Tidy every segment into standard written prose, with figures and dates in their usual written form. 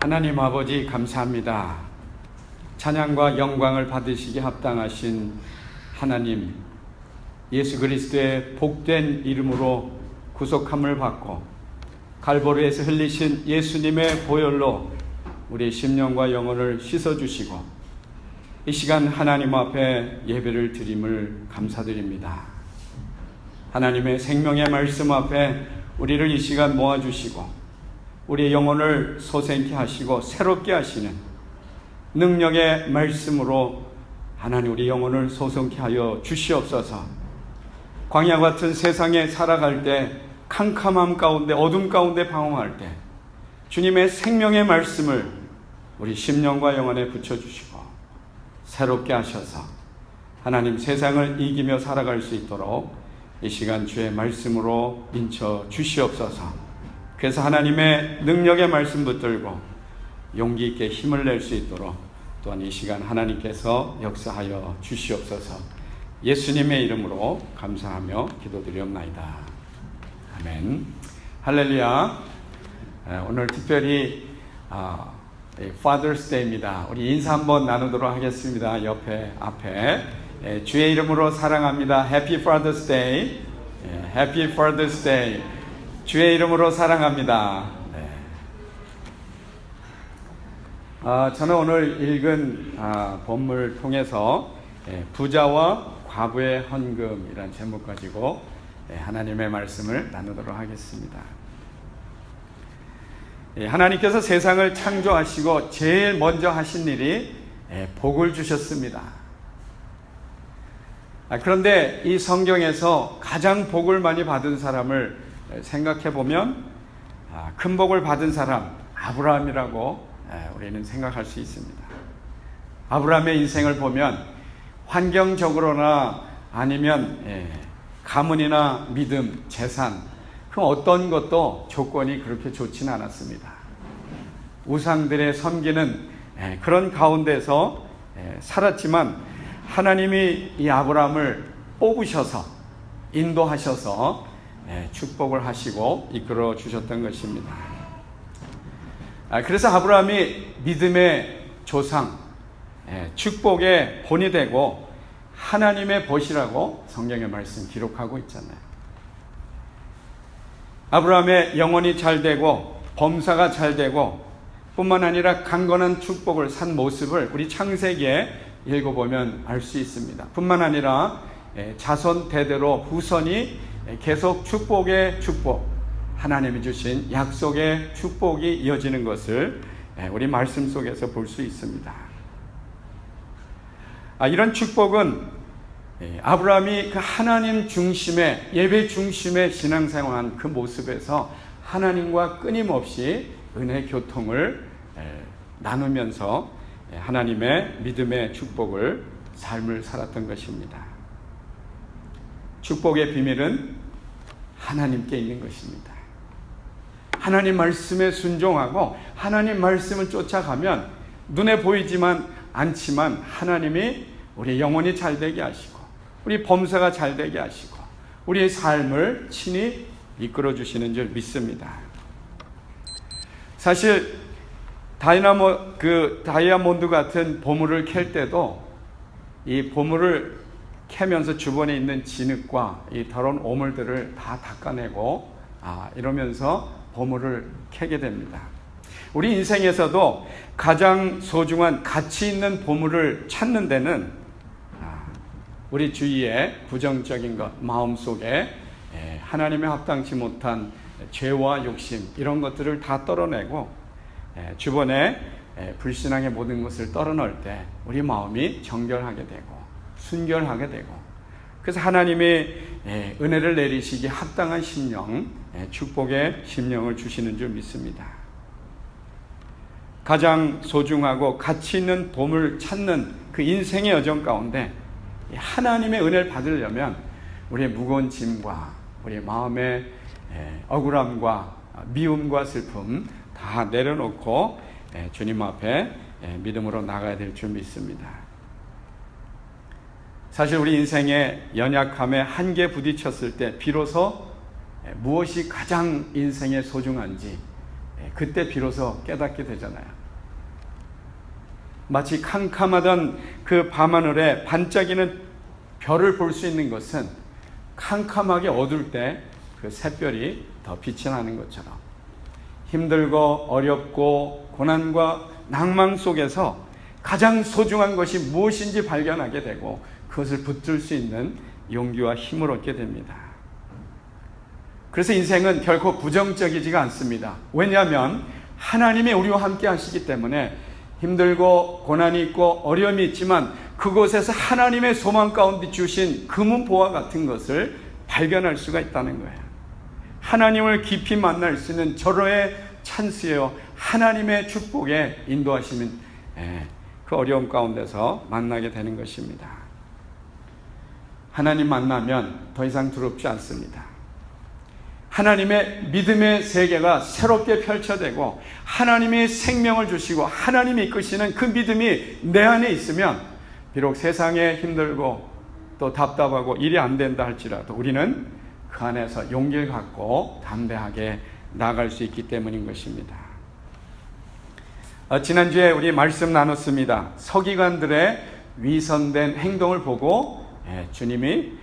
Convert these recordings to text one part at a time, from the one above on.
하나님 아버지 감사합니다. 찬양과 영광을 받으시기 합당하신 하나님, 예수 그리스도의 복된 이름으로 구속함을 받고 갈보리에서 흘리신 예수님의 보혈로 우리 심령과 영혼을 씻어주시고 이 시간 하나님 앞에 예배를 드림을 감사드립니다. 하나님의 생명의 말씀 앞에 우리를 이 시간 모아주시고 우리의 영혼을 소생케 하시고 새롭게 하시는 능력의 말씀으로 하나님 우리 영혼을 소생케 하여 주시옵소서. 광야 같은 세상에 살아갈 때 캄캄함 가운데 어둠 가운데 방황할 때 주님의 생명의 말씀을 우리 심령과 영혼에 붙여주시고 새롭게 하셔서 하나님 세상을 이기며 살아갈 수 있도록 이 시간 주의 말씀으로 인쳐 주시옵소서. 그래서 하나님의 능력의 말씀 붙들고 용기 있게 힘을 낼 수 있도록 또한 이 시간 하나님께서 역사하여 주시옵소서. 예수님의 이름으로 감사하며 기도드리옵나이다. 아멘. 할렐루야. 오늘 특별히 Father's Day입니다. 우리 인사 한번 나누도록 하겠습니다. 앞에 주의 이름으로 사랑합니다. Happy Father's Day. Happy Father's Day. 주의 이름으로 사랑합니다. 저는 오늘 읽은 본문을 통해서 부자와 과부의 헌금이라는 제목 가지고 하나님의 말씀을 나누도록 하겠습니다. 하나님께서 세상을 창조하시고 제일 먼저 하신 일이 복을 주셨습니다. 그런데 이 성경에서 가장 복을 많이 받은 사람을 생각해 보면 큰 복을 받은 사람 아브라함이라고 우리는 생각할 수 있습니다. 아브라함의 인생을 보면 환경적으로나 아니면 가문이나 믿음, 재산 그 어떤 것도 조건이 그렇게 좋지는 않았습니다. 우상들의 섬기는 그런 가운데서 살았지만 하나님이 이 아브라함을 뽑으셔서 인도하셔서 축복을 하시고 이끌어 주셨던 것입니다. 그래서 아브라함이 믿음의 조상, 축복의 본이 되고 하나님의 벗이라고 성경의 말씀 기록하고 있잖아요. 아브라함의 영혼이 잘 되고 범사가 잘 되고 뿐만 아니라 강건한 축복을 산 모습을 우리 창세기에 읽어보면 알 수 있습니다. 뿐만 아니라 자손 대대로 후손이 계속 축복의 축복, 하나님이 주신 약속의 축복이 이어지는 것을 우리 말씀 속에서 볼 수 있습니다. 이런 축복은 아브라함이 그 하나님 중심의 예배 중심의 신앙생활한 그 모습에서 하나님과 끊임없이 은혜 교통을 나누면서 하나님의 믿음의 축복을 삶을 살았던 것입니다. 축복의 비밀은 하나님께 있는 것입니다. 하나님 말씀에 순종하고 하나님 말씀을 쫓아가면 눈에 보이지만 않지만 하나님이 우리 영혼이 잘 되게 하시고 우리 범사가 잘 되게 하시고 우리의 삶을 친히 이끌어 주시는 줄 믿습니다. 사실 다이아몬드 같은 보물을 캘 때도 이 보물을 캐면서 주변에 있는 진흙과 이 더러운 오물들을 다 닦아내고 이러면서 보물을 캐게 됩니다. 우리 인생에서도 가장 소중한 가치 있는 보물을 찾는 데는 우리 주위에 부정적인 것, 마음속에 하나님의 합당치 못한 죄와 욕심 이런 것들을 다 떨어내고 주변에 불신앙의 모든 것을 떨어놓을 때 우리 마음이 정결하게 되고 순결하게 되고 그래서 하나님의 은혜를 내리시기 합당한 심령, 축복의 심령을 주시는 줄 믿습니다. 가장 소중하고 가치 있는 보물 찾는 그 인생의 여정 가운데 하나님의 은혜를 받으려면 우리의 무거운 짐과 우리의 마음의 억울함과 미움과 슬픔 다 내려놓고 주님 앞에 믿음으로 나가야 될 줄 믿습니다. 사실 우리 인생의 연약함에 한계에 부딪혔을 때 비로소 무엇이 가장 인생에 소중한지 그때 비로소 깨닫게 되잖아요. 마치 캄캄하던 그 밤하늘에 반짝이는 별을 볼 수 있는 것은 캄캄하게 어두울 때 그 샛별이 더 빛이 나는 것처럼, 힘들고 어렵고 고난과 낭망 속에서 가장 소중한 것이 무엇인지 발견하게 되고 그것을 붙들 수 있는 용기와 힘을 얻게 됩니다. 그래서 인생은 결코 부정적이지가 않습니다. 왜냐하면 하나님이 우리와 함께 하시기 때문에 힘들고 고난이 있고 어려움이 있지만 그곳에서 하나님의 소망 가운데 주신 금은보화 같은 것을 발견할 수가 있다는 거예요. 하나님을 깊이 만날 수 있는 절호의 찬스예요. 하나님의 축복에 인도하시는 그 어려움 가운데서 만나게 되는 것입니다. 하나님 만나면 더 이상 두렵지 않습니다. 하나님의 믿음의 세계가 새롭게 펼쳐지고 하나님이 생명을 주시고 하나님이 이끄시는 그 믿음이 내 안에 있으면 비록 세상에 힘들고 또 답답하고 일이 안 된다 할지라도 우리는 그 안에서 용기를 갖고 담대하게 나아갈 수 있기 때문인 것입니다. 지난주에 우리 말씀 나눴습니다. 서기관들의 위선된 행동을 보고 주님이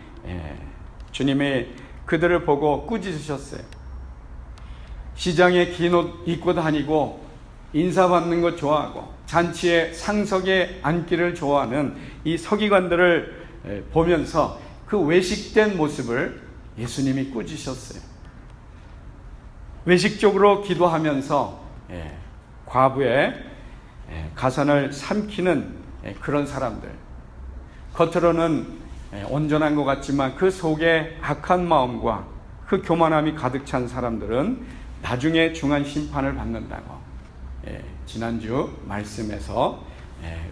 그들을 보고 꾸짖으셨어요. 시장에 긴 옷 입고 다니고 인사받는 것 좋아하고 잔치에 상석에 앉기를 좋아하는 이 서기관들을 보면서 그 외식된 모습을 예수님이 꾸짖으셨어요. 외식적으로 기도하면서 과부의 가산을 삼키는 그런 사람들, 겉으로는 온전한 것 같지만 그 속에 악한 마음과 그 교만함이 가득 찬 사람들은 나중에 중한 심판을 받는다고 지난주 말씀에서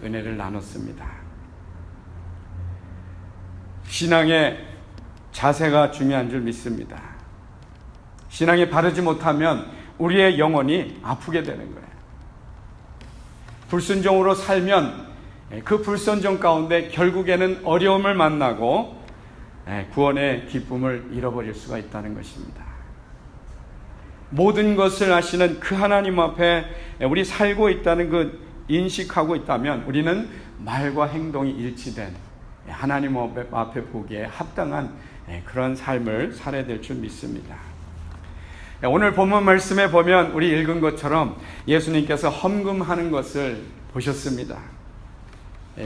은혜를 나눴습니다. 신앙의 자세가 중요한 줄 믿습니다. 신앙이 바르지 못하면 우리의 영혼이 아프게 되는 거예요. 불순종으로 살면 그 불순종 가운데 결국에는 어려움을 만나고 구원의 기쁨을 잃어버릴 수가 있다는 것입니다. 모든 것을 아시는 그 하나님 앞에 우리 살고 있다는 그 인식하고 있다면 우리는 말과 행동이 일치된 하나님 앞에 보기에 합당한 그런 삶을 살아야 될 줄 믿습니다. 오늘 본문 말씀에 보면 우리 읽은 것처럼 예수님께서 헌금하는 것을 보셨습니다.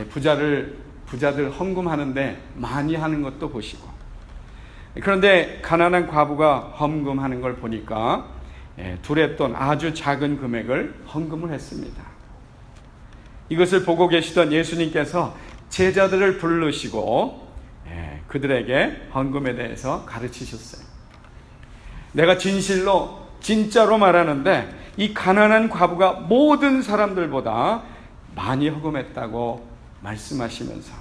부자들 헌금하는데 많이 하는 것도 보시고, 그런데 가난한 과부가 헌금하는 걸 보니까 두레돈 아주 작은 금액을 헌금을 했습니다. 이것을 보고 계시던 예수님께서 제자들을 부르시고 그들에게 헌금에 대해서 가르치셨어요. 내가 진짜로 말하는데 이 가난한 과부가 모든 사람들보다 많이 헌금했다고 말씀하시면서,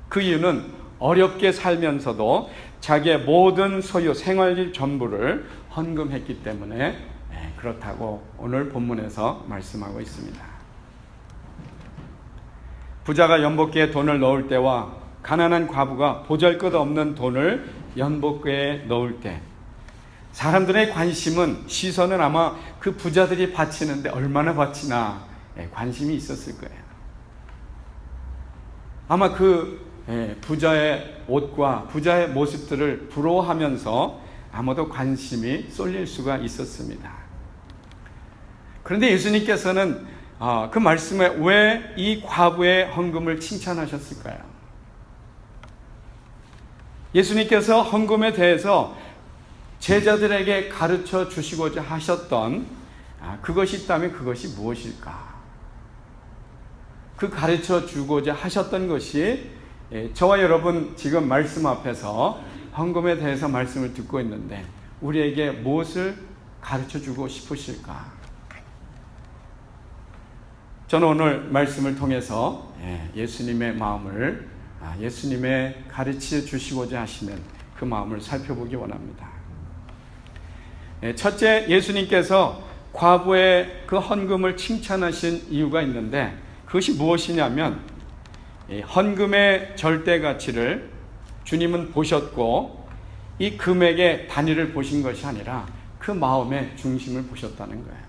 그 이유는 어렵게 살면서도 자기의 모든 소유 생활비 전부를 헌금했기 때문에 그렇다고 오늘 본문에서 말씀하고 있습니다. 부자가 연복기에 돈을 넣을 때와 가난한 과부가 보잘것없는 돈을 연복기에 넣을 때 사람들의 시선은 아마 그 부자들이 바치는데 얼마나 바치나 관심이 있었을 거예요. 아마 그 부자의 옷과 부자의 모습들을 부러워하면서 아마도 관심이 쏠릴 수가 있었습니다. 그런데 예수님께서는 그 말씀에 왜 이 과부의 헌금을 칭찬하셨을까요? 예수님께서 헌금에 대해서 제자들에게 가르쳐 주시고자 하셨던 그것이 있다면 그것이 무엇일까? 그 가르쳐 주고자 하셨던 것이 저와 여러분 지금 말씀 앞에서 헌금에 대해서 말씀을 듣고 있는데 우리에게 무엇을 가르쳐 주고 싶으실까? 저는 오늘 말씀을 통해서 예수님의 마음을, 예수님의 가르쳐 주시고자 하시는 그 마음을 살펴보기 원합니다. 첫째, 예수님께서 과부의 그 헌금을 칭찬하신 이유가 있는데 그것이 무엇이냐면 헌금의 절대 가치를 주님은 보셨고 이 금액의 단위를 보신 것이 아니라 그 마음의 중심을 보셨다는 거예요.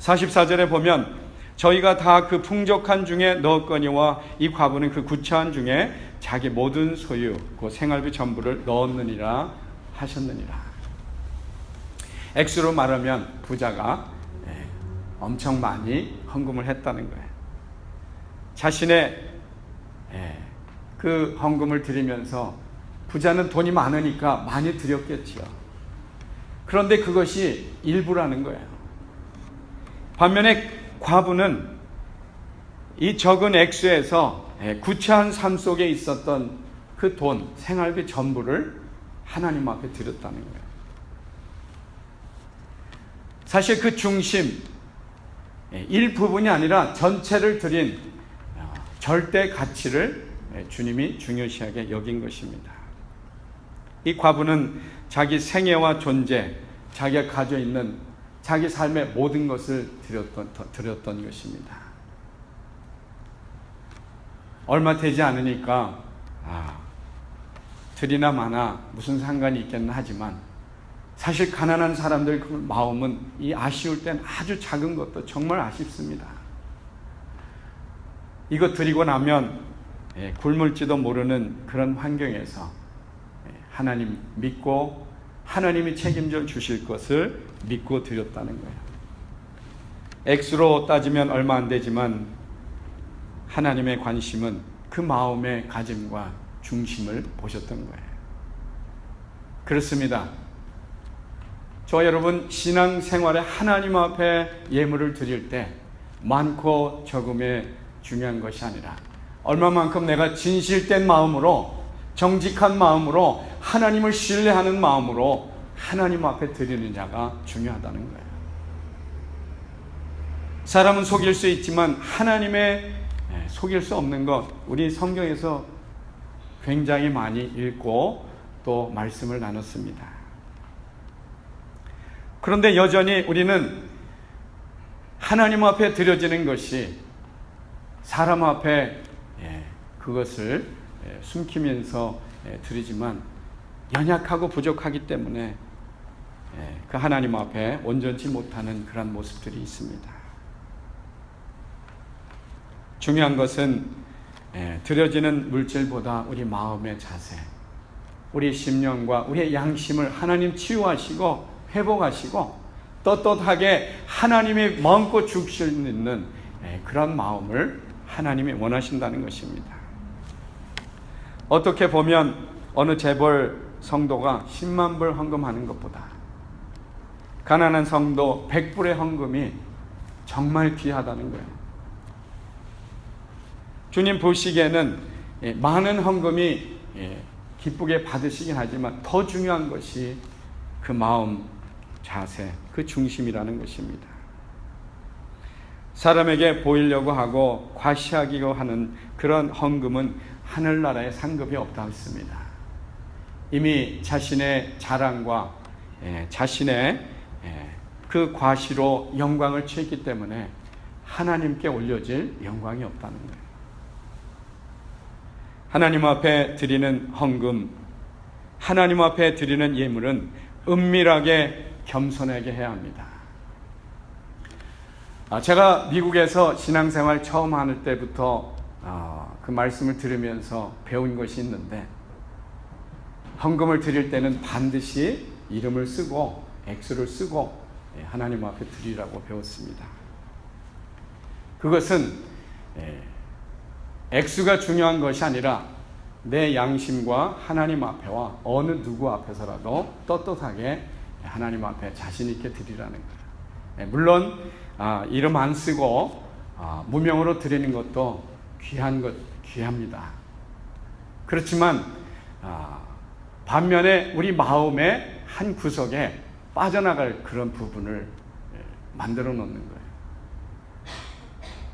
44절에 보면 저희가 다 그 풍족한 중에 넣었거니와 이 과부는 그 구차한 중에 자기 모든 소유 그 생활비 전부를 넣었느니라 하셨느니라. 액수로 말하면 부자가 엄청 많이 헌금을 했다는 거예요. 자신의 그 헌금을 드리면서 부자는 돈이 많으니까 많이 드렸겠지요. 그런데 그것이 일부라는 거예요. 반면에 과부는 이 적은 액수에서 구차한 삶 속에 있었던 그 돈, 생활비 전부를 하나님 앞에 드렸다는 거예요. 사실 그 중심, 일부분이 아니라 전체를 드린 절대 가치를 주님이 중요시하게 여긴 것입니다. 이 과부는 자기 생애와 존재, 자기가 가지고 있는 자기 삶의 모든 것을 드렸던 것입니다. 얼마 되지 않으니까 드리나 마나 무슨 상관이 있겠나 하지만 사실 가난한 사람들 그 마음은 이 아쉬울 땐 아주 작은 것도 정말 아쉽습니다. 이거 드리고 나면 굶을지도 모르는 그런 환경에서 하나님 믿고 하나님이 책임져 주실 것을 믿고 드렸다는 거예요. 액수로 따지면 얼마 안 되지만 하나님의 관심은 그 마음의 가짐과 중심을 보셨던 거예요. 그렇습니다. 저 여러분 신앙생활에 하나님 앞에 예물을 드릴 때 많고 적음에 중요한 것이 아니라 얼마만큼 내가 진실된 마음으로 정직한 마음으로 하나님을 신뢰하는 마음으로 하나님 앞에 드리는 자가 중요하다는 거예요. 사람은 속일 수 있지만 하나님의 속일 수 없는 것, 우리 성경에서 굉장히 많이 읽고 또 말씀을 나눴습니다. 그런데 여전히 우리는 하나님 앞에 드려지는 것이 사람 앞에 그것을 숨기면서 드리지만 연약하고 부족하기 때문에 그 하나님 앞에 온전치 못하는 그런 모습들이 있습니다. 중요한 것은 드려지는 물질보다 우리 마음의 자세, 우리 심령과 우리의 양심을 하나님 치유하시고 회복하시고 떳떳하게 하나님이 마음껏 주실 수 있는 그런 마음을 하나님이 원하신다는 것입니다. 어떻게 보면 어느 재벌 성도가 10만 불 헌금하는 것보다 가난한 성도 100불의 헌금이 정말 귀하다는 거예요. 주님 보시기에는 많은 헌금이 기쁘게 받으시긴 하지만 더 중요한 것이 그 마음, 자세, 그 중심이라는 것입니다. 사람에게 보이려고 하고 과시하기로 하는 그런 헌금은 하늘나라에 상급이 없다고 했습니다. 이미 자신의 자랑과 자신의 그 과시로 영광을 취했기 때문에 하나님께 올려질 영광이 없다는 거예요. 하나님 앞에 드리는 헌금, 하나님 앞에 드리는 예물은 은밀하게 겸손하게 해야 합니다. 제가 미국에서 신앙생활 처음 하는 때부터 그 말씀을 들으면서 배운 것이 있는데, 헌금을 드릴 때는 반드시 이름을 쓰고 액수를 쓰고 하나님 앞에 드리라고 배웠습니다. 그것은 액수가 중요한 것이 아니라 내 양심과 하나님 앞에와 어느 누구 앞에서라도 떳떳하게 하나님 앞에 자신 있게 드리라는 거예요. 물론 이름 안 쓰고 무명으로 드리는 것도 귀합니다. 그렇지만 반면에 우리 마음의 한 구석에 빠져나갈 그런 부분을 만들어 놓는 거예요.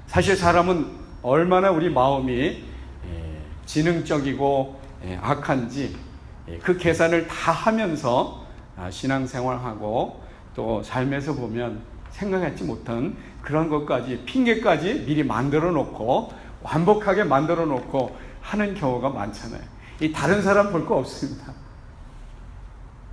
사실 사람은 얼마나 우리 마음이 지능적이고 악한지 그 계산을 다 하면서 신앙생활하고 또 삶에서 보면 생각하지 못한 그런 것까지, 핑계까지 미리 만들어 놓고 완벽하게 만들어 놓고 하는 경우가 많잖아요. 이 다른 사람 볼 거 없습니다.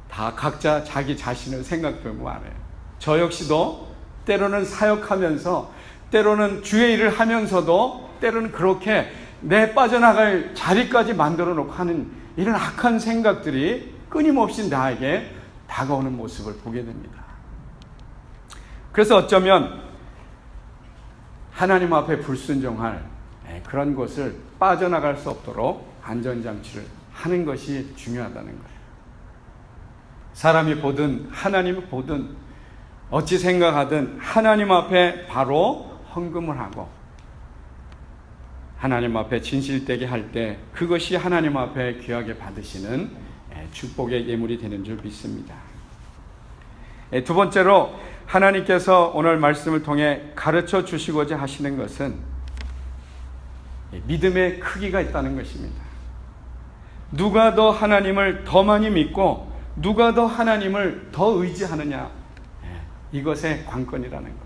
다 각자 자기 자신을 생각하고 안 해요. 저 역시도 때로는 사역하면서, 때로는 주의 일을 하면서도 때로는 그렇게 내 빠져나갈 자리까지 만들어 놓고 하는 이런 악한 생각들이 끊임없이 나에게 다가오는 모습을 보게 됩니다. 그래서 어쩌면 하나님 앞에 불순종할 그런 것을 빠져나갈 수 없도록 안전장치를 하는 것이 중요하다는 거예요. 사람이 보든 하나님이 보든 어찌 생각하든 하나님 앞에 바로 헌금을 하고 하나님 앞에 진실되게 할 때 그것이 하나님 앞에 귀하게 받으시는 축복의 예물이 되는 줄 믿습니다. 두 번째로 하나님께서 오늘 말씀을 통해 가르쳐 주시고자 하시는 것은 믿음의 크기가 있다는 것입니다. 누가 더 하나님을 더 많이 믿고 누가 더 하나님을 더 의지하느냐, 이것의 관건이라는 거예요.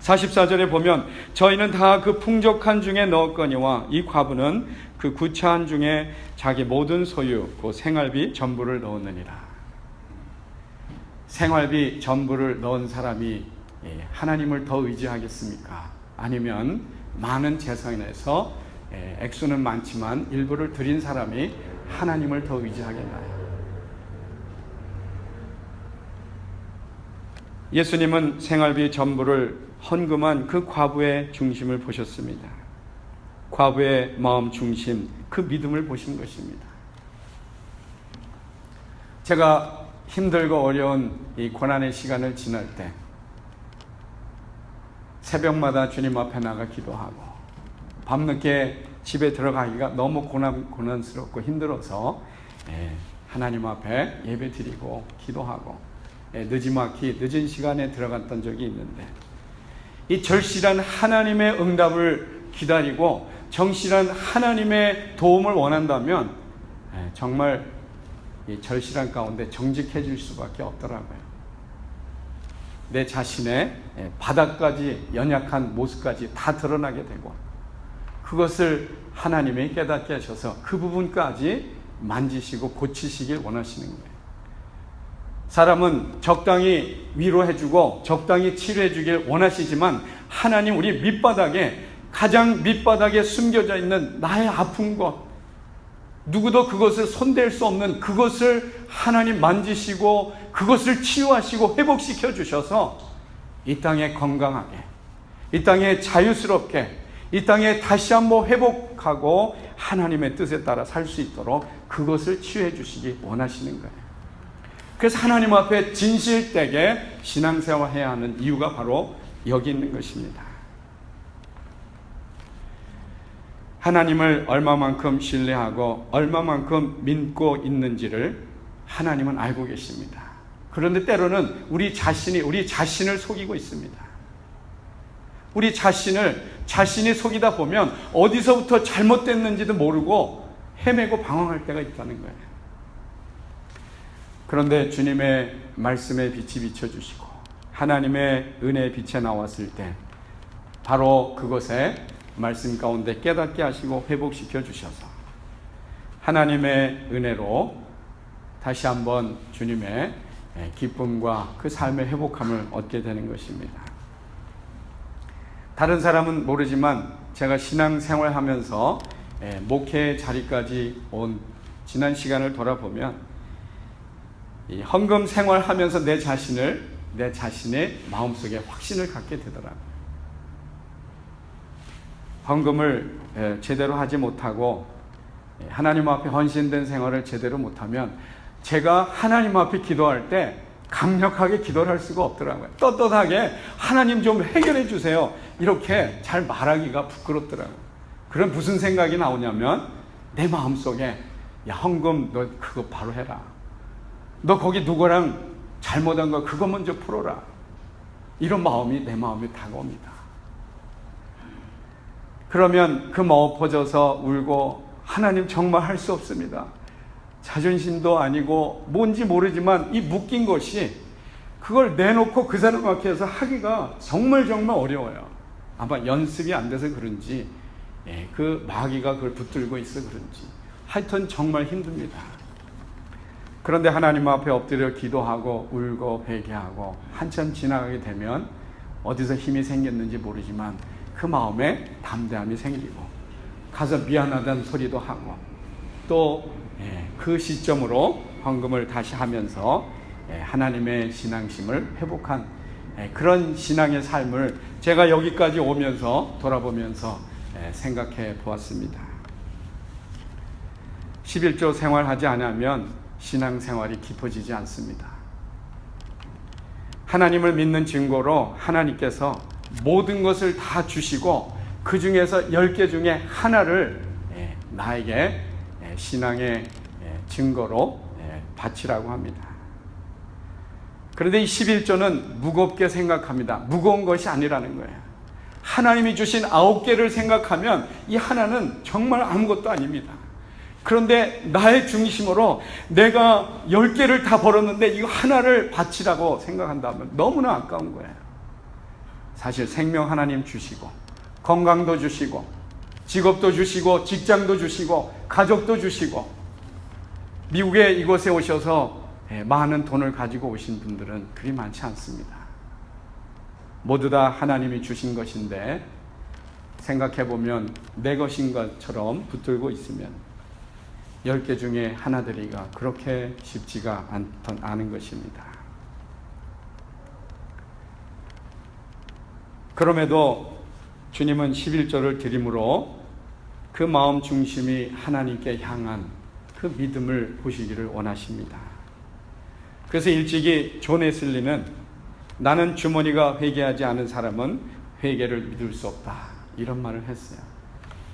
44절에 보면 저희는 다 그 풍족한 중에 넣었거니와 이 과부는 그 구차한 중에 자기 모든 소유 그 생활비 전부를 넣었느니라. 생활비 전부를 넣은 사람이 하나님을 더 의지하겠습니까? 아니면 많은 재산에서 액수는 많지만 일부를 드린 사람이 하나님을 더 의지하겠나요? 예수님은 생활비 전부를 헌금한 그 과부의 중심을 보셨습니다. 과부의 마음 중심, 그 믿음을 보신 것입니다. 제가 힘들고 어려운 이 고난의 시간을 지날 때 새벽마다 주님 앞에 나가 기도하고 밤늦게 집에 들어가기가 너무 고난스럽고 힘들어서 하나님 앞에 예배 드리고 기도하고 늦지막히 늦은 시간에 들어갔던 적이 있는데, 이 절실한 하나님의 응답을 기다리고 정실한 하나님의 도움을 원한다면 정말 이 절실한 가운데 정직해질 수밖에 없더라고요. 내 자신의 바닥까지, 연약한 모습까지 다 드러나게 되고 그것을 하나님이 깨닫게 하셔서 그 부분까지 만지시고 고치시길 원하시는 거예요. 사람은 적당히 위로해주고 적당히 치료해주길 원하시지만 하나님, 우리 밑바닥에, 가장 밑바닥에 숨겨져 있는 나의 아픈 것, 누구도 그것을 손댈 수 없는 그것을 하나님 만지시고 그것을 치유하시고 회복시켜 주셔서 이 땅에 건강하게, 이 땅에 자유스럽게, 이 땅에 다시 한번 회복하고 하나님의 뜻에 따라 살 수 있도록 그것을 치유해 주시기 원하시는 거예요. 그래서 하나님 앞에 진실되게 신앙생활해야 하는 이유가 바로 여기 있는 것입니다. 하나님을 얼마만큼 신뢰하고 얼마만큼 믿고 있는지를 하나님은 알고 계십니다. 그런데 때로는 우리 자신을 속이고 있습니다. 우리 자신이 속이다 보면 어디서부터 잘못됐는지도 모르고 헤매고 방황할 때가 있다는 거예요. 그런데 주님의 말씀에 빛이 비춰주시고 하나님의 은혜의 빛에 나왔을 때 바로 그것에 말씀 가운데 깨닫게 하시고 회복시켜 주셔서 하나님의 은혜로 다시 한번 주님의 기쁨과 그 삶의 회복함을 얻게 되는 것입니다. 다른 사람은 모르지만 제가 신앙생활하면서 목회 자리까지 온 지난 시간을 돌아보면 이 헌금 생활하면서 내 자신의 마음속에 확신을 갖게 되더라고요. 헌금을 제대로 하지 못하고 하나님 앞에 헌신된 생활을 제대로 못하면 제가 하나님 앞에 기도할 때 강력하게 기도를 할 수가 없더라고요. 떳떳하게 하나님 좀 해결해 주세요, 이렇게 잘 말하기가 부끄럽더라고요. 그럼 무슨 생각이 나오냐면 내 마음속에 야, 헌금 너 그거 바로 해라, 너 거기 누구랑 잘못한 거 그거 먼저 풀어라, 이런 마음이 내 마음에 다가옵니다. 그러면 그 마음 엎어져서 울고 하나님 정말 할 수 없습니다, 자존심도 아니고 뭔지 모르지만 이 묶인 것이 그걸 내놓고 그 사람 앞에서 하기가 정말 어려워요. 아마 연습이 안 돼서 그런지 그 마귀가 그걸 붙들고 있어 그런지 하여튼 정말 힘듭니다. 그런데 하나님 앞에 엎드려 기도하고 울고 회개하고 한참 지나가게 되면 어디서 힘이 생겼는지 모르지만 그 마음에 담대함이 생기고 가서 미안하다는 소리도 하고 또 그 시점으로 헌금을 다시 하면서 하나님의 신앙심을 회복한 그런 신앙의 삶을 제가 여기까지 오면서 돌아보면서 생각해 보았습니다. 11조 생활하지 않으면 신앙생활이 깊어지지 않습니다. 하나님을 믿는 증거로 하나님께서 모든 것을 다 주시고 그 중에서 10개 중에 하나를 나에게 신앙의 증거로 바치라고 합니다. 그런데 이 11조는 무겁게 생각합니다. 무거운 것이 아니라는 거예요. 하나님이 주신 9개를 생각하면 이 하나는 정말 아무것도 아닙니다. 그런데 나의 중심으로 내가 10개를 다 벌었는데 이거 하나를 바치라고 생각한다면 너무나 아까운 거예요. 사실 생명 하나님 주시고 건강도 주시고 직업도 주시고 직장도 주시고 가족도 주시고 미국에 이곳에 오셔서 많은 돈을 가지고 오신 분들은 그리 많지 않습니다. 모두 다 하나님이 주신 것인데 생각해보면 내 것인 것처럼 붙들고 있으면 10개 중에 하나 되기가 그렇게 쉽지가 않은 것입니다. 그럼에도 주님은 11조를 드림으로 그 마음 중심이 하나님께 향한 그 믿음을 보시기를 원하십니다. 그래서 일찍이 존 웨슬리는 나는 주머니가 회개하지 않은 사람은 회개를 믿을 수 없다 이런 말을 했어요.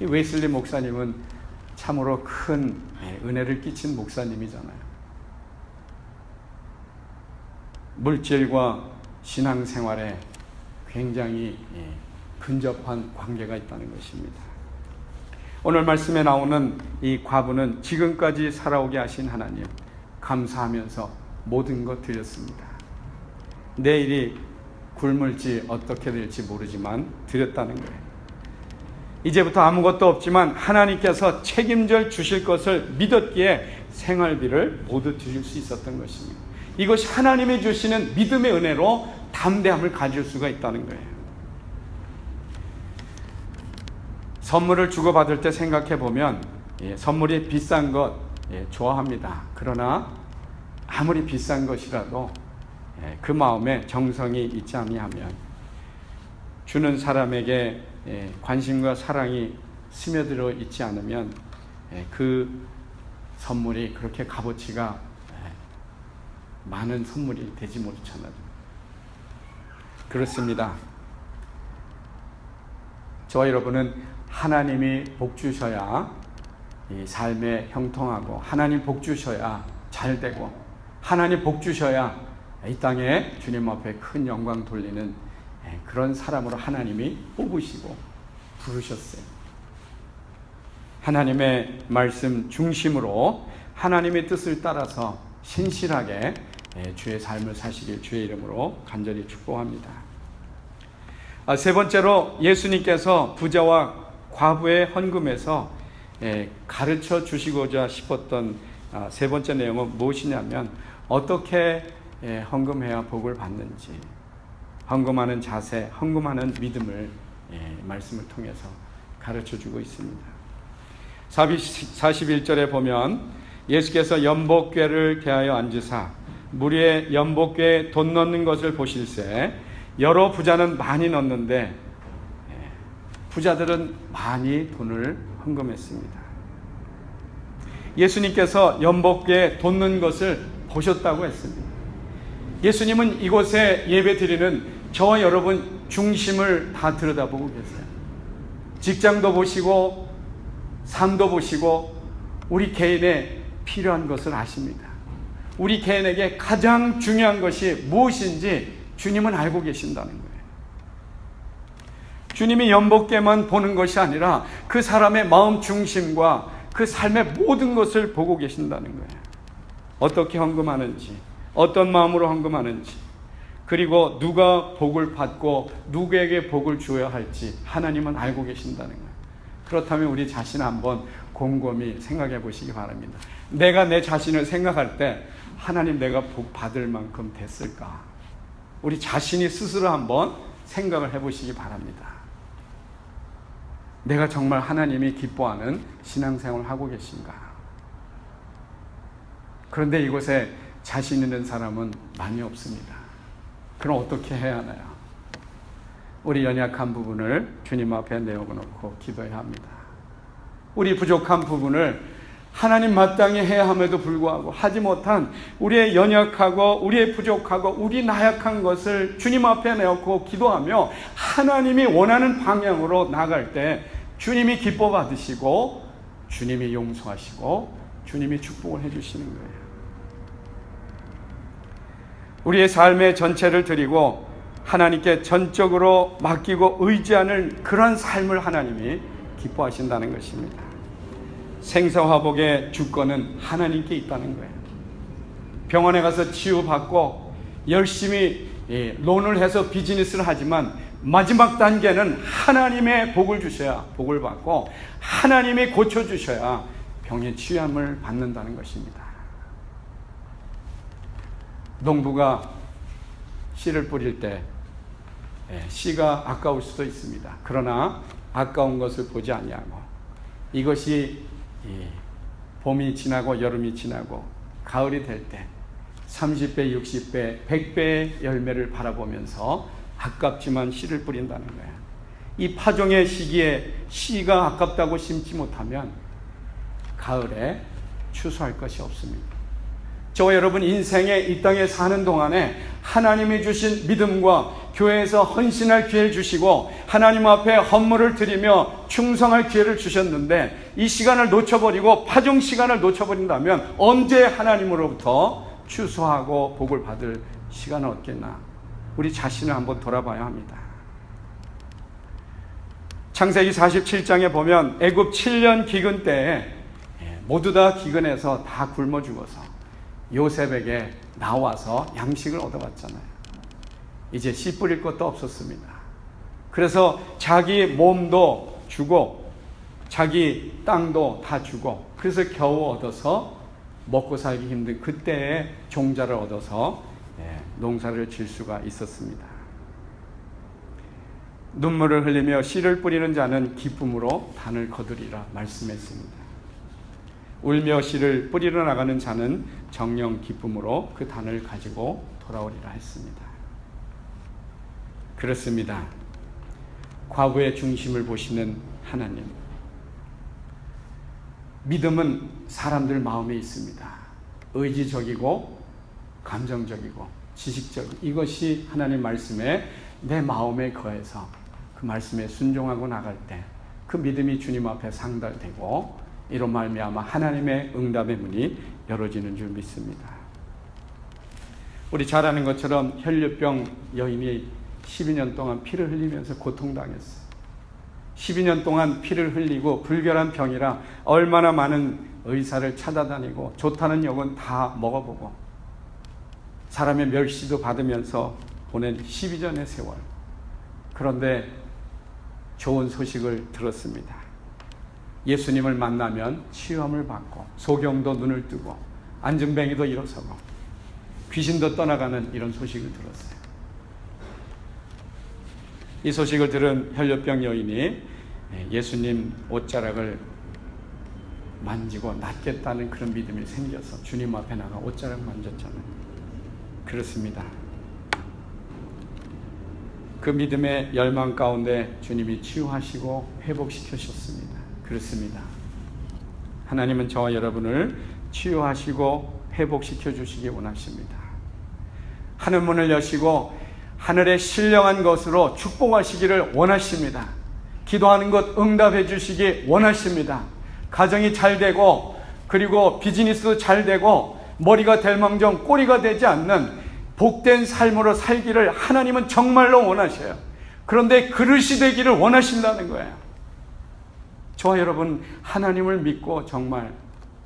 이 웨슬리 목사님은 참으로 큰 은혜를 끼친 목사님이잖아요. 물질과 신앙생활에 굉장히 근접한 관계가 있다는 것입니다. 오늘 말씀에 나오는 이 과부는 지금까지 살아오게 하신 하나님 감사하면서 모든 것 드렸습니다. 내일이 굶을지 어떻게 될지 모르지만 드렸다는 거예요. 이제부터 아무것도 없지만 하나님께서 책임져 주실 것을 믿었기에 생활비를 모두 드릴 수 있었던 것입니다. 이것이 하나님이 주시는 믿음의 은혜로 담대함을 가질 수가 있다는 거예요. 선물을 주고받을 때 생각해보면 선물이 비싼 것 좋아합니다. 그러나 아무리 비싼 것이라도 그 마음에 정성이 있지 아니하면 주는 사람에게 관심과 사랑이 스며들어 있지 않으면 그 선물이 그렇게 값어치가 많은 선물이 되지 못하잖아요. 그렇습니다. 저와 여러분은 하나님이 복 주셔야 이 삶에 형통하고 하나님 복 주셔야 잘 되고 하나님 복 주셔야 이 땅에 주님 앞에 큰 영광 돌리는 그런 사람으로 하나님이 뽑으시고 부르셨어요. 하나님의 말씀 중심으로 하나님의 뜻을 따라서 신실하게 주의 삶을 사시길 주의 이름으로 간절히 축복합니다. 세 번째로 예수님께서 부자와 과부의 헌금에서 가르쳐 주시고자 싶었던 세 번째 내용은 무엇이냐면 어떻게 헌금해야 복을 받는지 헌금하는 자세, 헌금하는 믿음을 말씀을 통해서 가르쳐 주고 있습니다. 41절에 보면 예수께서 연복궤를 대하여 앉으사 무리의 연복궤에 돈 넣는 것을 보실새 여러 부자는 많이 넣는데 부자들은 많이 돈을 헌금했습니다. 예수님께서 연복궤에 돈 넣는 것을 보셨다고 했습니다. 예수님은 이곳에 예배 드리는 저와 여러분 중심을 다 들여다보고 계세요. 직장도 보시고 삶도 보시고 우리 개인의 필요한 것을 아십니다. 우리 개인에게 가장 중요한 것이 무엇인지 주님은 알고 계신다는 거예요. 주님이 연복궤만 보는 것이 아니라 그 사람의 마음 중심과 그 삶의 모든 것을 보고 계신다는 거예요. 어떻게 헌금하는지, 어떤 마음으로 헌금하는지, 그리고 누가 복을 받고 누구에게 복을 주어야 할지 하나님은 알고 계신다는 거예요. 그렇다면 우리 자신을 한번 곰곰이 생각해 보시기 바랍니다. 내가 내 자신을 생각할 때 하나님 내가 복 받을 만큼 됐을까? 우리 자신이 스스로 한번 생각을 해보시기 바랍니다. 내가 정말 하나님이 기뻐하는 신앙생활을 하고 계신가? 그런데 이곳에 자신 있는 사람은 많이 없습니다. 그럼 어떻게 해야 하나요? 우리 연약한 부분을 주님 앞에 내어놓고 기도해야 합니다. 우리 부족한 부분을 하나님 마땅히 해야 함에도 불구하고 하지 못한 우리의 연약하고 우리의 부족하고 우리 나약한 것을 주님 앞에 내놓고 기도하며 하나님이 원하는 방향으로 나갈 때 주님이 기뻐 받으시고 주님이 용서하시고 주님이 축복을 해주시는 거예요. 우리의 삶의 전체를 드리고 하나님께 전적으로 맡기고 의지하는 그런 삶을 하나님이 기뻐하신다는 것입니다. 생사화복의 주권은 하나님께 있다는 거예요. 병원에 가서 치유받고 열심히 론을 해서 비즈니스를 하지만 마지막 단계는 하나님의 복을 주셔야 복을 받고 하나님이 고쳐주셔야 병의 치유함을 받는다는 것입니다. 농부가 씨를 뿌릴 때 씨가 아까울 수도 있습니다. 그러나 아까운 것을 보지 아니하고 이것이 봄이 지나고 여름이 지나고 가을이 될 때 30배, 60배, 100배의 열매를 바라보면서 아깝지만 씨를 뿌린다는 거예요. 이 파종의 시기에 씨가 아깝다고 심지 못하면 가을에 추수할 것이 없습니다. 저와 여러분 인생에 이 땅에 사는 동안에 하나님이 주신 믿음과 교회에서 헌신할 기회를 주시고 하나님 앞에 헌물을 드리며 충성할 기회를 주셨는데 이 시간을 놓쳐버리고 파종 시간을 놓쳐버린다면 언제 하나님으로부터 추수하고 복을 받을 시간을 얻겠나? 우리 자신을 한번 돌아봐야 합니다. 창세기 47장에 보면 애굽 7년 기근 때에 모두 다 기근해서 다 굶어 죽어서 요셉에게 나와서 양식을 얻어갔잖아요. 이제 씨 뿌릴 것도 없었습니다. 그래서 자기 몸도 주고 자기 땅도 다 주고 그래서 겨우 얻어서 먹고 살기 힘든 그때의 종자를 얻어서 농사를 질 수가 있었습니다. 눈물을 흘리며 씨를 뿌리는 자는 기쁨으로 단을 거두리라 말씀했습니다. 울며 씨를 뿌리러 나가는 자는 정령 기쁨으로 그 단을 가지고 돌아오리라 했습니다. 그렇습니다. 과부의 중심을 보시는 하나님. 믿음은 사람들 마음에 있습니다. 의지적이고 감정적이고 지식적이고 이것이 하나님 말씀에 내 마음에 거해서 그 말씀에 순종하고 나갈 때 그 믿음이 주님 앞에 상달되고 이로 말미암아 하나님의 응답의 문이 열어지는 줄 믿습니다. 우리 잘 아는 것처럼 혈류병 여인이 12년 동안 피를 흘리면서 고통당했어요. 12년 동안 피를 흘리고 불결한 병이라 얼마나 많은 의사를 찾아다니고 좋다는 약은 다 먹어보고 사람의 멸시도 받으면서 보낸 12년의 세월. 그런데 좋은 소식을 들었습니다. 예수님을 만나면 치유함을 받고 소경도 눈을 뜨고 안진뱅이도 일어서고 귀신도 떠나가는 이런 소식을 들었어요. 이 소식을 들은 혈류병 여인이 예수님 옷자락을 만지고 낫겠다는 그런 믿음이 생겨서 주님 앞에 나가 옷자락 만졌잖아요. 그렇습니다. 그 믿음의 열망 가운데 주님이 치유하시고 회복시키셨습니다. 그렇습니다. 하나님은 저와 여러분을 치유하시고 회복시켜 주시기 원하십니다. 하늘문을 여시고 하늘의 신령한 것으로 축복하시기를 원하십니다. 기도하는 것 응답해 주시기 원하십니다. 가정이 잘 되고 그리고 비즈니스도 잘 되고 머리가 될망정 꼬리가 되지 않는 복된 삶으로 살기를 하나님은 정말로 원하셔요. 그런데 그릇이 되기를 원하신다는 거예요. 저와 여러분 하나님을 믿고 정말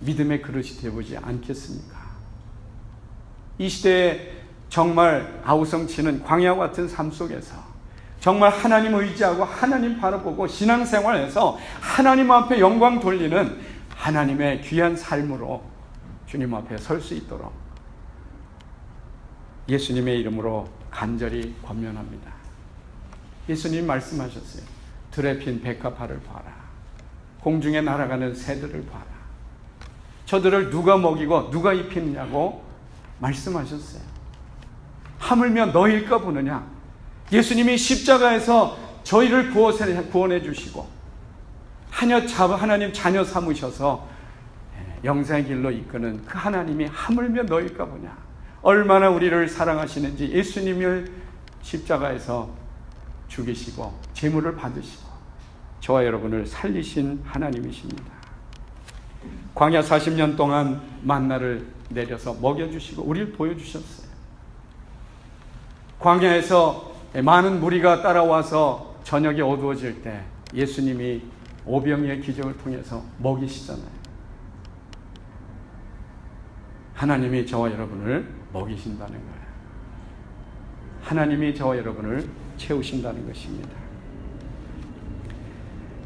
믿음의 그릇이 되어보지 않겠습니까? 이 시대에 정말 아우성치는 광야와 같은 삶 속에서 정말 하나님 의지하고 하나님 바라보고 신앙생활에서 하나님 앞에 영광 돌리는 하나님의 귀한 삶으로 주님 앞에 설 수 있도록 예수님의 이름으로 간절히 권면합니다. 예수님 말씀하셨어요. 들에 핀 백합화를 봐라. 공중에 날아가는 새들을 봐라. 저들을 누가 먹이고 누가 입히느냐고 말씀하셨어요. 하물며 너희일까 보느냐. 예수님이 십자가에서 저희를 구원해 주시고 하나님 자녀 삼으셔서 영생의 길로 이끄는 그 하나님이 하물며 너희일까 보냐. 얼마나 우리를 사랑하시는지 예수님을 십자가에서 죽이시고 제물을 받으시고 저와 여러분을 살리신 하나님이십니다. 광야 40년 동안 만나를 내려서 먹여주시고 우리를 보여주셨어요. 광야에서 많은 무리가 따라와서 저녁이 어두워질 때 예수님이 오병이의 기적을 통해서 먹이시잖아요. 하나님이 저와 여러분을 먹이신다는 거예요. 하나님이 저와 여러분을 채우신다는 것입니다.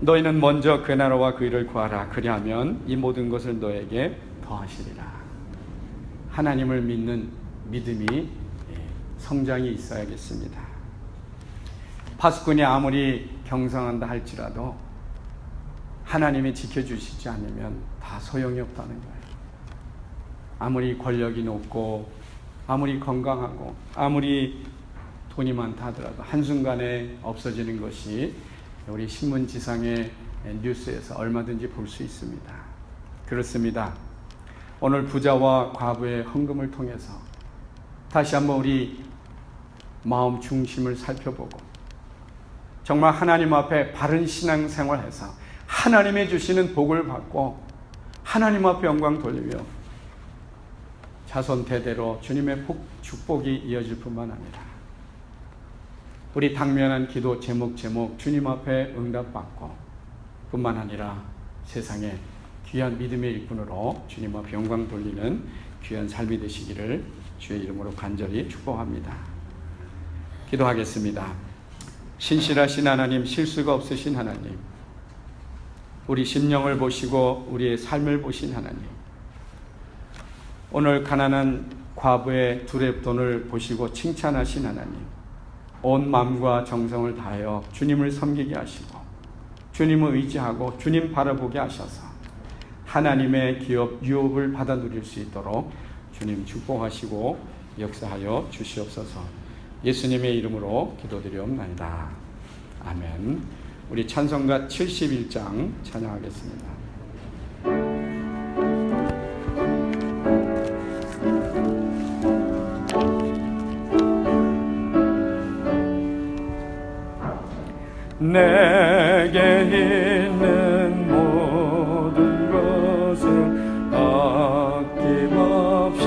너희는 먼저 그 나라와 그 일을 구하라. 그리하면 이 모든 것을 너에게 더하시리라. 하나님을 믿는 믿음이 성장이 있어야겠습니다. 파수꾼이 아무리 경성한다 할지라도 하나님이 지켜주시지 않으면 다 소용이 없다는 거예요. 아무리 권력이 높고 아무리 건강하고 아무리 돈이 많다 하더라도 한순간에 없어지는 것이 우리 신문지상의 뉴스에서 얼마든지 볼 수 있습니다. 그렇습니다. 오늘 부자와 과부의 헌금을 통해서 다시 한번 우리 마음 중심을 살펴보고 정말 하나님 앞에 바른 신앙생활해서 하나님이 주시는 복을 받고 하나님 앞에 영광 돌리며 자손 대대로 주님의 축복이 이어질 뿐만 아니라 우리 당면한 기도 제목 주님 앞에 응답받고 뿐만 아니라 세상에 귀한 믿음의 일꾼으로 주님 앞에 영광 돌리는 귀한 삶이 되시기를 주의 이름으로 간절히 축복합니다. 기도하겠습니다. 신실하신 하나님, 실수가 없으신 하나님, 우리 심령을 보시고 우리의 삶을 보신 하나님, 오늘 가난한 과부의 두렙돈을 보시고 칭찬하신 하나님, 온 마음과 정성을 다하여 주님을 섬기게 하시고 주님을 의지하고 주님 바라보게 하셔서 하나님의 기업 유업을 받아 누릴 수 있도록 주님 축복하시고 역사하여 주시옵소서. 예수님의 이름으로 기도드리옵나이다. 아멘. 우리 찬송가 71장 찬양하겠습니다. 내게 있는 모든 것을 아낌없이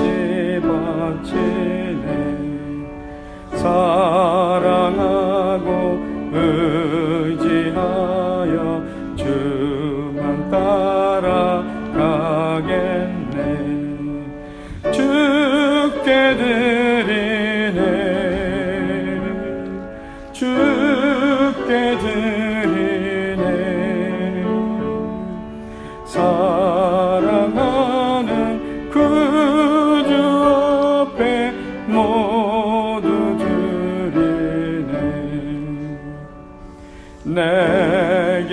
바치네. 사랑하고 의지하여 주만 따라가겠네. 주께 드리네. 주께 드리네. 사랑하는 그 주 앞에 모두 드리네. 내게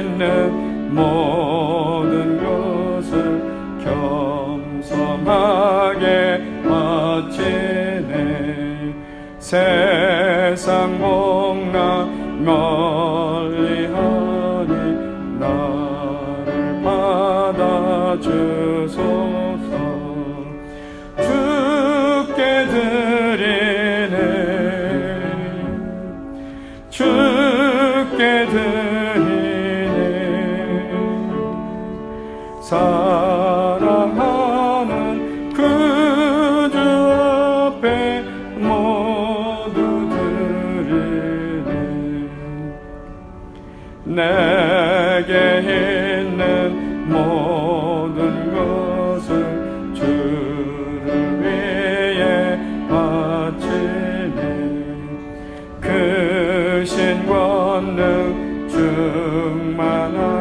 있는 모든 것을 겸손하게 바치네. 세상 복락 멀리하니 나를 받아주소서. 주께 드리네. 주께 드리네. 사랑하는 그 주 앞에 모두 내게 있는 모든 것을 주를 위해 바치네. 크신 권능 충만한